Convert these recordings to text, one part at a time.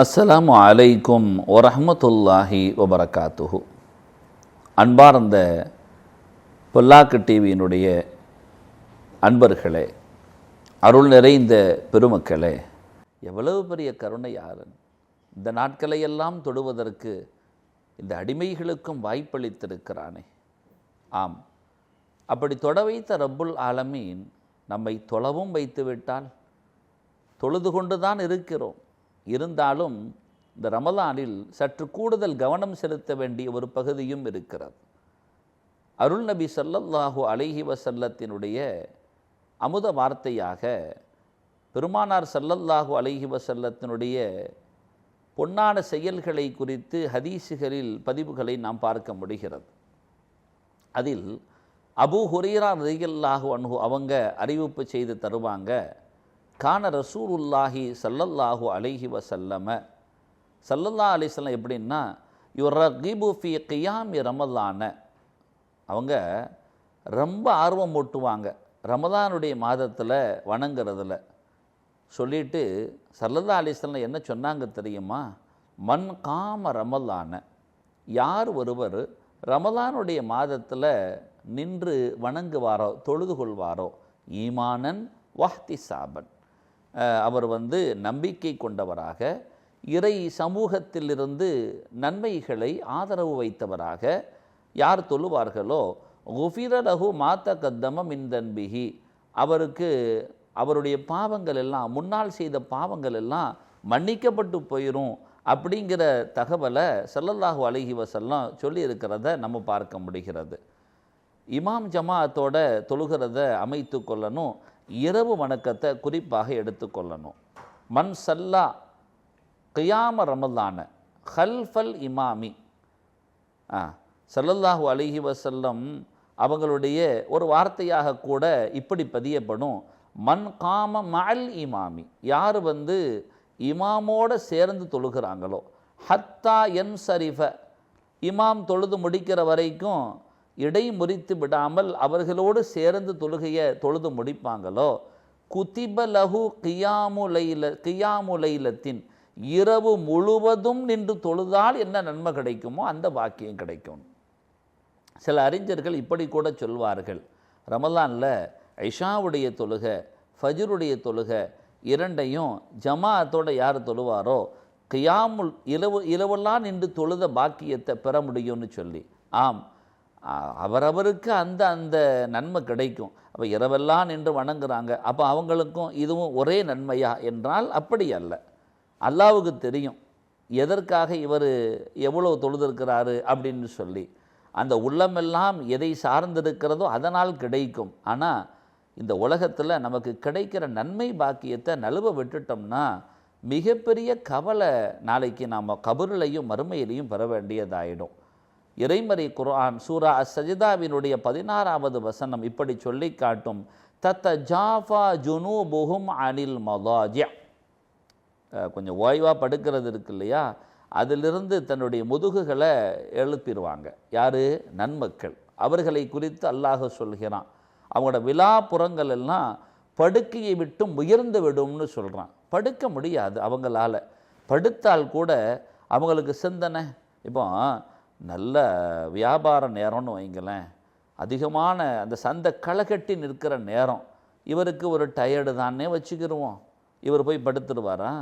அஸ்ஸலாமு அலைக்கும் வரஹ்மத்துல்லாஹி வபரகாத்துஹு. அன்பார்ந்த பொல்லாக்கு டிவியினுடைய அன்பர்களே, அருள் நிறைந்த பெருமக்களே, எவ்வளவு பெரிய கருணையாளன்! இந்த நாட்களையெல்லாம் தொடுவதற்கு இந்த அடிமைகளுக்கும் வாய்ப்பளித்திருக்கிறானே. ஆம், அப்படி தொட வைத்த ரப்புல் ஆலமீன் நம்மை தொழவும் வைத்து விட்டால் தொழுது கொண்டு தான் இருக்கிறோம். இருந்தாலும் இந்த ரமலானில் சற்று கூடுதல் கவனம் செலுத்த வேண்டிய ஒரு பகுதியும் இருக்கிறது. அருள் நபி ஸல்லல்லாஹு அலைஹி வஸல்லத்தினுடைய அமுத வார்த்தையாக பெருமானார் ஸல்லல்லாஹு அலைஹி வஸல்லத்தினுடைய பொன்னான செயல்களை குறித்து ஹதீஸுகளில் பதிவுகளை நாம் பார்க்க முடிகிறது. அதில் அபூ ஹுரைரா ரலியல்லாஹு அன்ஹு அவங்க அறிவிப்பு செய்து தருவாங்க, கான ரசூலுல்லாஹி ஸல்லல்லாஹு அலைஹி வஸல்லம, ஸல்லல்லாஹு அலைஹி வஸல்லம் எப்படின்னா யுரகிபு ஃபி கியாமி ரமலான, அவங்க ரொம்ப ஆர்வம் மூட்டுவாங்க ரமலானுடைய மாதத்தில் வணங்குறதுல. சொல்லிட்டு ஸல்லல்லாஹு அலைஹி வஸல்லம் என்ன சொன்னாங்க தெரியுமா? மன் காம ரமலான, யார் ஒருவர் ரமலானுடைய மாதத்தில் நின்று வணங்குவாரோ தொழுது கொள்வாரோ, ஈமானன் வஹ்திசாபன், அவர் நம்பிக்கை கொண்டவராக, இறை சமூகத்திலிருந்து நன்மைகளை ஆதரவு வைத்தவராக யார் தொழுவார்களோ, குஃபிர லஹு மாத கத்தம மின் தன்பிஹி, அவருக்கு அவருடைய பாவங்கள் எல்லாம், முன்னால் செய்த பாவங்கள் எல்லாம் மன்னிக்கப்பட்டு போயிடும் அப்படிங்கிற தகவலை ஸல்லல்லாஹு அலைஹி வஸல்லம் சொல்லியிருக்கிறத நம்ம பார்க்க முடிகிறது. இமாம் ஜமாஅத்தோட தொழுகிறத அமைத்து கொள்ளணும். இரவு வணக்கத்தை குறிப்பாக எடுத்துக்கொள்ளணும். மன் சல்லா கியாம ரமலான ஹல்ஃபல் இமாமி, ஸல்லல்லாஹு அலைஹி வஸல்லம் அவங்களுடைய ஒரு வார்த்தையாக கூட இப்படி பதியப்படும், மன் காம மஅல் இமாமி, யார் இமாமோடு சேர்ந்து தொழுகிறாங்களோ, ஹத்தா என் சரிஃப, இமாம் தொழுது முடிக்கிற வரைக்கும் இடை முறித்து விடாமல் அவர்களோடு சேர்ந்து தொழுகையை தொழுது முடிப்பாங்களோ, குதிப லஹு கியாமுலைலத்தின், இரவு முழுவதும் நின்று தொழுதால் என்ன நன்மை கிடைக்குமோ அந்த வாக்கியம் கிடைக்கும். சில அறிஞர்கள் இப்படி கூட சொல்வார்கள், ரமலானில் ஐஷாவுடைய தொழுகை ஃபஜ்ருடைய தொழுகை இரண்டையும் ஜமாஅத்தோடு யார் தொழுவாரோ கியாமுல் இரவெல்லாம் நின்று தொழுத பாக்கியத்தை பெற முடியும்னு சொல்லி. ஆம், அவரவருக்கு அந்த நன்மை கிடைக்கும். அப்போ இரவெல்லாம் நின்று வணங்குறாங்க, அப்போ அவங்களுக்கும் இதுவும் ஒரே நன்மையா என்றால் அப்படி அல்ல. அல்லாஹ்வுக்கு தெரியும் எதற்காக இவர் எவ்வளோ தொழுதிருக்கிறாரு அப்படின்னு சொல்லி. அந்த உள்ளமெல்லாம் எதை சார்ந்திருக்கிறதோ அதனால் கிடைக்கும். ஆனால் இந்த உலகத்தில் நமக்கு கிடைக்கிற நன்மை பாக்கியத்தை நழுவ விட்டுட்டோம்னா மிகப்பெரிய கவலை நாளைக்கு நாம் கபரிலையும் மறுமையிலையும் பெற வேண்டியதாயிடும். இறைமறை குர்ஆன் சூரா அஸ்-சஜ்தாவினுடைய 16வது வசனம் இப்படி சொல்லி காட்டும், தத்த ஜாஃபா ஜுனூபுஹும் அனில் மதாஜி, கொஞ்சம் ஓய்வாக படுக்கிறது இருக்கு இல்லையா, அதிலிருந்து தன்னுடைய முதுகுகளை எழுப்பிடுவாங்க. யார்? நன்மக்கள். அவர்களை குறித்து அல்லாஹ் சொல்கிறான், அவங்களோட விழாப்புறங்கள் எல்லாம் படுக்கையை விட்டு உயர்ந்து விடும்னு சொல்கிறான். படுக்க முடியாது அவங்களால. படுத்தால் கூட அவங்களுக்கு சிந்தனை, இப்போ நல்ல வியாபார நேரம்னு வைங்களேன், அதிகமான அந்த சந்தை களகட்டி நிற்கிற நேரம், இவருக்கு ஒரு டயர்டு தானே வச்சுக்கிடுவோம், இவர் போய் படுத்துடுவாரா?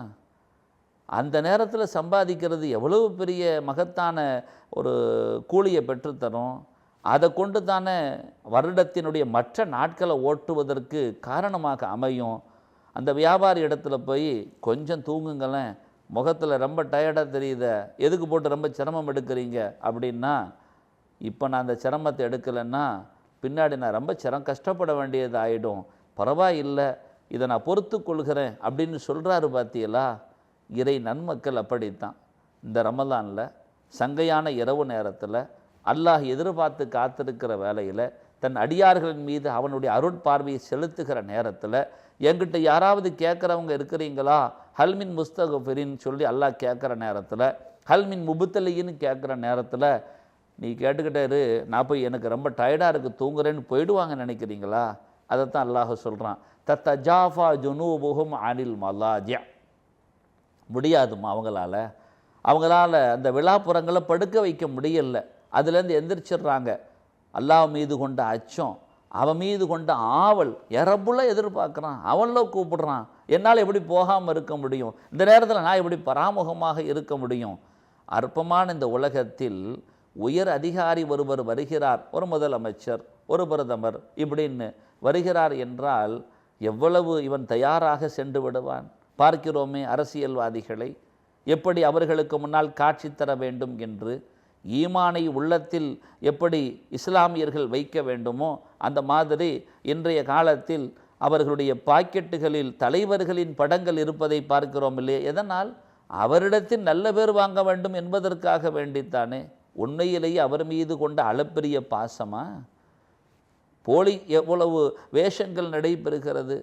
அந்த நேரத்தில் சம்பாதிக்கிறது எவ்வளவு பெரிய மகத்தான ஒரு கூலியை பெற்றுத்தரும். அதை கொண்டு தானே வருடத்தினுடைய மற்ற நாட்களை ஓட்டுவதற்கு காரணமாக அமையும். அந்த வியாபாரி இடத்துல போய் கொஞ்சம் தூங்குங்களேன், முகத்தில் ரொம்ப டயர்டாக தெரியுத, எதுக்கு போட்டு ரொம்ப சிரமம் எடுக்கிறீங்க அப்படின்னா, இப்போ நான் அந்த சிரமத்தை எடுக்கலைன்னா பின்னாடி நான் ரொம்ப கஷ்டப்பட வேண்டியது ஆகிடும், பரவாயில்லை இதை நான் பொறுத்து கொள்கிறேன் அப்படின்னு சொல்கிறாரு. பார்த்தீங்களா? இறை நன்மக்கள் அப்படித்தான். இந்த ரமலானில் சங்கையான இரவு நேரத்தில் அல்லாஹ் எதிர்பார்த்து காத்திருக்கிற வேளையில், தன் அடியார்களின் மீது அவனுடைய அருட்பார்வையை செலுத்துகிற நேரத்தில், என்கிட்ட யாராவது கேட்குறவங்க இருக்கிறீங்களா, ஹல்மின் முஸ்தகஃபிரின்னு சொல்லி அல்லாஹ் கேட்குற நேரத்தில், ஹல்மின் முபுத்தலின்னு கேட்குற நேரத்தில், நீ கேட்டுக்கிட்டே இரு, நான் போய் எனக்கு ரொம்ப டயர்டாக இருக்குது தூங்குறேன்னு போயிடுவாங்க நினைக்கிறீங்களா? அதைத்தான் அல்லாஹ் சொல்கிறான், தத்தஜாஃபா ஜுனூபுஹும் அனில் மலாஜி, முடியாதுமா அவங்களால அந்த விழாப்புறங்களை படுக்க வைக்க முடியல. அதுலேருந்து எந்திரிச்சிடுறாங்க. அல்லாஹ் மீது கொண்ட அச்சம், அவன் மீது கொண்ட ஆவல், எரபுள்ள எதிர்பார்க்குறான், அவன்ல கூப்பிடுறான். என்னால் எப்படி போகாமல் இருக்க முடியும்? இந்த நேரத்தில் நான் எப்படி பராமுகமாக இருக்க முடியும்? அற்பமான இந்த உலகத்தில் உயர் அதிகாரி ஒருவர் வருகிறார், ஒரு முதலமைச்சர், ஒரு பிரதமர் இப்படின்னு வருகிறார் என்றால் எவ்வளவு இவன் தயாராக சென்று விடுவான். பார்க்கிறோமே அரசியல்வாதிகளை, எப்படி அவர்களுக்கு முன்னால் காட்சி தர வேண்டும் என்று, ஈமானை உள்ளத்தில் எப்படி இஸ்லாமியர்கள் வைக்க வேண்டுமோ அந்த மாதிரி இன்றைய காலத்தில் அவர்களுடைய பாக்கெட்டுகளில் தலைவர்களின் படங்கள் இருப்பதை பார்க்கிறோம் இல்லையே. எதனால்? அவரிடத்தில் நல்ல பேர் வாங்க வேண்டும் என்பதற்காக வேண்டித்தானே. உண்மையிலேயே அவர் மீது கொண்ட அளப்பெரிய பாசமா? போலி எவ்வளவு வேஷங்கள் நடைபெறுகிறது.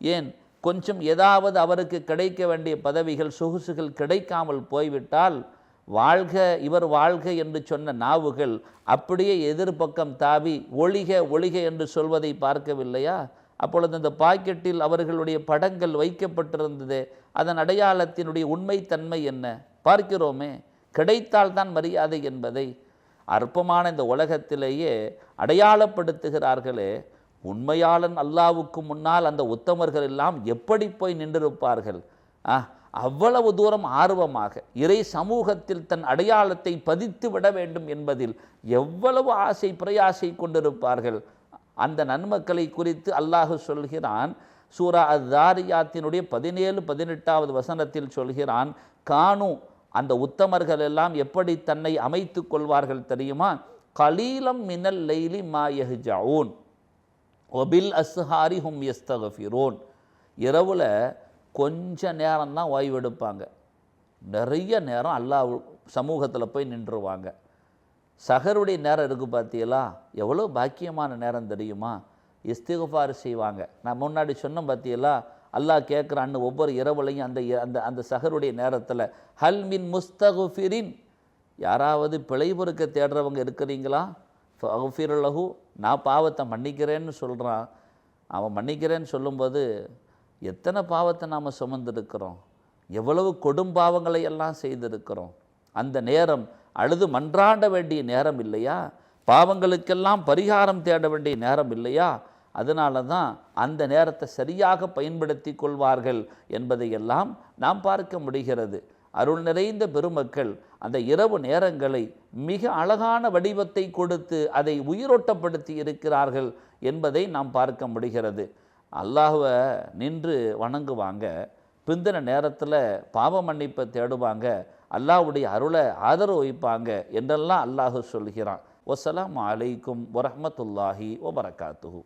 ஏன் கொஞ்சம் ஏதாவது அவருக்கு கிடைக்க வேண்டிய பதவிகள் சொகுசுகள் கிடைக்காமல் போய்விட்டால் வாழ்க இவர் வாழ்க என்று சொன்ன நாவுகள் அப்படியே எதிர்பக்கம் தாவி ஒளிக ஒளிக என்று சொல்வதை பார்க்கவில்லையா? அப்பொழுது இந்த பாக்கெட்டில் அவர்களுடைய படங்கள் வைக்கப்பட்டிருந்தது, அதன் அடையாளத்தினுடைய உண்மைத்தன்மை என்ன பார்க்கிறோமே. கிடைத்தால்தான் மரியாதை என்பதை அற்பமான இந்த உலகத்திலேயே அடையாளப்படுத்துகிறார்களே. உண்மையாளன் அல்லாவுக்கு முன்னால் அந்த உத்தமர்கள் எல்லாம் எப்படி போய் நின்றிருப்பார்கள்? அவ்வளவு தூரம் ஆர்வமாக இறை சமூகத்தில் தன் அடையாளத்தை பதித்து விட வேண்டும் என்பதில் எவ்வளவு ஆசை பிரயாசை கொண்டிருப்பார்கள். அந்த நன்மக்களை குறித்து அல்லாஹ் சொல்கிறான். சூரா அத்-தாரியாத்தினுடைய 17-18 வசனத்தில் சொல்கிறான், கானு அந்த உத்தமர்கள் எல்லாம் எப்படி தன்னை அமைத்து கொள்வார்கள் தெரியுமா? கலீலம் மினல் லைலி மா யஹ்ஜஊன் வபில் அஸ்ஹாரி ஹும் யஸ்தக்ஃபிரூன். இரவில் கொஞ்ச நேரம்தான் ஓய்வெடுப்பாங்க, நிறைய நேரம் அல்லாஹ் சமூகத்தில் போய் நின்றுவாங்க. சஹருடைய நேரம் இருக்குது பார்த்தீங்களா, எவ்வளோ பாக்கியமான நேரம் தெரியுமா? இஸ்திக்ஃபார் செய்வாங்க. நான் முன்னாடி சொன்னேன் பார்த்தீங்களா, அல்லாஹ் கேட்குறான்னு ஒவ்வொரு இரவுலையும் அந்த அந்த அந்த சஹருடைய நேரத்தில் ஹல் மின் முஸ்தக்ஃபிரின், யாராவது பிழை பொறுக்க தேடுறவங்க இருக்கிறீங்களா? ஃபக்ஃபிர் லஹு, நான் பாவத்தை மன்னிக்கிறேன்னு சொல்கிறான். அவன் மன்னிக்கிறேன்னு சொல்லும்போது எத்தனை பாவத்தை நாம் சுமந்திருக்கிறோம், எவ்வளவு கொடும்பாவங்களை எல்லாம் செய்திருக்கிறோம். அந்த நேரம் அழுது மன்றாட வேண்டிய நேரம் இல்லையா? பாவங்களுக்கெல்லாம் பரிகாரம் தேட வேண்டிய நேரம் இல்லையா? அதனால தான் அந்த நேரத்தை சரியாக பயன்படுத்தி கொள்வார்கள் என்பதையெல்லாம் நாம் பார்க்க முடிகிறது. அருள் நிறைந்த பெருமக்கள் அந்த இரவு நேரங்களை மிக அழகான வடிவத்தை கொடுத்து அதை உயிரோட்டப்படுத்தி இருக்கிறார்கள் என்பதை நாம் பார்க்க முடிகிறது. அல்லாஹ்வை நின்று வணங்குவாங்க, பிந்தின நேரத்தில் பாவ மன்னிப்பை தேடுவாங்க, அல்லாஹ்வுடைய அருளை ஆதரவு வைப்பாங்க என்றெல்லாம் அல்லாஹ் சொல்கிறான். வஸ்ஸலாமு அலைக்கும் வரஹ்மத்துல்லாஹி வபரகாத்துஹு.